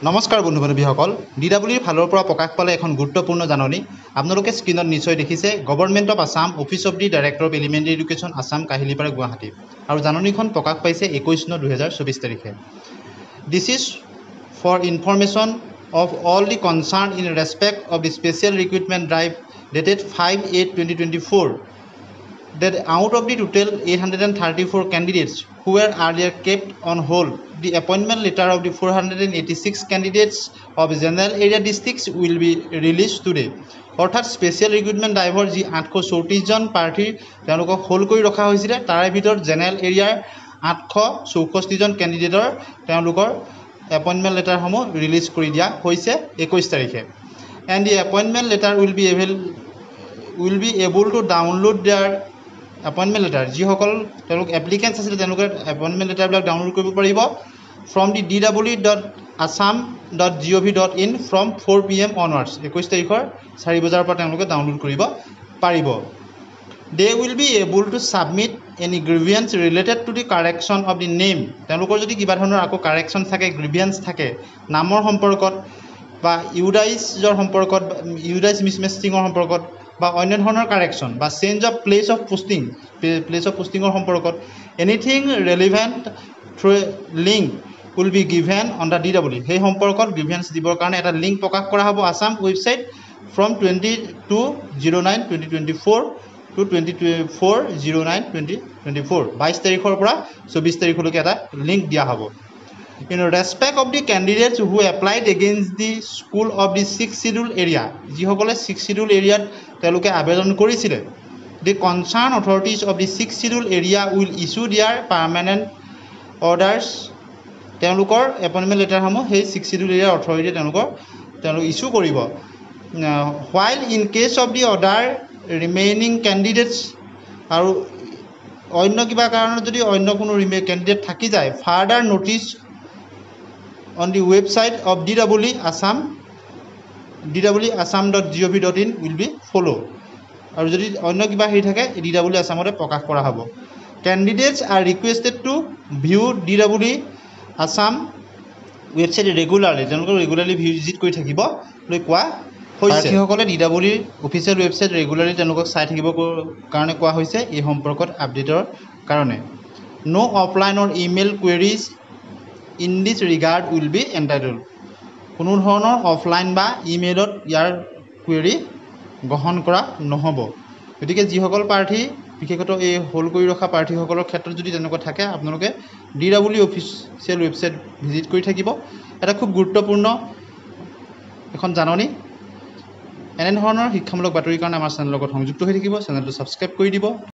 নমস্কাৰ বন্ধু বান্ধৱীসকল DWৰ ফালৰ পৰা প্ৰকাশ পালে এখন গুৰুত্বপূৰ্ণ জাননী আপোনালোকে স্ক্ৰীনত নিশ্চয় দেখিছে government of Assam office of the director of elementary education Assam Kahilipara Guwahati আৰু জাননীখন প্ৰকাশ পাইছে 21/9/2024 তাৰিখে this is for information of all the concern in respect of the special recruitment drive dated 5/8/2024 that out of the total 834 candidates who were earlier kept on hold, the appointment letter of the 486 candidates of general area districts will be released today. অৰ্থাৎ special recruitment driver যি 834জন প্ৰাৰ্থী তেওঁলোকক hold কৰি ৰখা হৈছিলে তাৰে ভিতৰত general এৰিয়াৰ 864জন কেণ্ডিডেটৰ তেওঁলোকৰ এপইণ্টমেণ্ট লেটাৰসমূহ ৰিলিজ কৰি দিয়া হৈছে 21 তাৰিখে and the appointment letter will be able to download their appointment letter যিসকল তেওঁলোক এপ্লিকেণ্টছ আছিল তেওঁলোকৰ এপইণ্টমেণ্ট লেটাৰবিলাক ডাউনলোড কৰিব পাৰিব from the dw.assam.gov.in from 4 PM onwards 21 তাৰিখৰ 4 বজাৰ পৰা তেওঁলোকে ডাউনলোড কৰিব পাৰিব they will be able to submit any grievance related to the correction of the name তেওঁলোকৰ যদি কিবা ধৰণৰ আকৌ কাৰেকশ্যন থাকে গ্ৰিভিয়েন্স থাকে নামৰ সম্পৰ্কত বা ইউডাইজৰ সম্পৰ্কত ইউডাইজ মিছমেচিঙৰ সম্পৰ্কত বা অন্য ধৰণৰ কাৰেকশ্যন বা চেঞ্জ অফ প্লেচ অফ পোষ্টিঙৰ সম্পৰ্কত anything relevant through link will be given on the DW সেই সম্পৰ্কত গ্ৰিভিয়েন্স দিবৰ কাৰণে এটা লিংক প্ৰকাশ কৰা হ'ব আসাম ৱেবছাইট ফ্ৰম 22/09/2024 to 24/09/2024 22 তাৰিখৰ পৰা 24 তাৰিখলৈকে এটা লিংক দিয়া হ'ব in respect of the candidates who applied against the school of the 6th schedule area যিসকলে 6th schedule এৰিয়াত তেওঁলোকে আবেদন কৰিছিলে the concerned authorities of the 6th schedule area will issue their permanent orders তেওঁলোকৰ appointment লেটাৰসমূহ সেই 6th schedule area authority তেওঁলোক issue কৰিব while in case of the other remaining candidates আৰু অন্য কিবা কাৰণত যদি অন্য কোনো কেণ্ডিডেট থাকি যায় further notice on the website of dwassam.gov.in will be follow আৰু যদি অন্য কিবা হেৰি থাকে DW আসামতে প্ৰকাশ কৰা হ'ব candidates are requested to view DW Assam website regularly তেওঁলোকক ৰেগুলাৰলি ভিজিট কৰি থাকিব লৈ কোৱা হৈছে যিসকলে DW অফিচিয়েল ৱেবছাইট ৰেগুলাৰলি তেওঁলোকক চাই থাকিব কাৰণে কোৱা হৈছে এই সম্পৰ্কত আপডেটৰ কাৰণে no offline or email queries in this regard will be entitled কোনো ধৰণৰ অফলাইন বা ইমেইলত ইয়াৰ কুৱেৰি গ্ৰহণ কৰা নহ'ব গতিকে যিসকল প্ৰাৰ্থী বিশেষত এই হোল্ড কৰি ৰখা প্ৰাৰ্থীসকলৰ ক্ষেত্ৰত যদি তেনেকুৱা থাকে আপোনালোকে DW অফিচিয়েল ৱেবছাইট ভিজিট কৰি থাকিব এটা খুব গুৰুত্বপূৰ্ণ এখন জাননী এনেধৰণৰ শিক্ষামূলক বাতৰিৰ কাৰণে আমাৰ চেনেলৰ লগত সংযুক্ত হৈ থাকিব চেনেলটো ছাবস্ক্ৰাইব কৰি দিব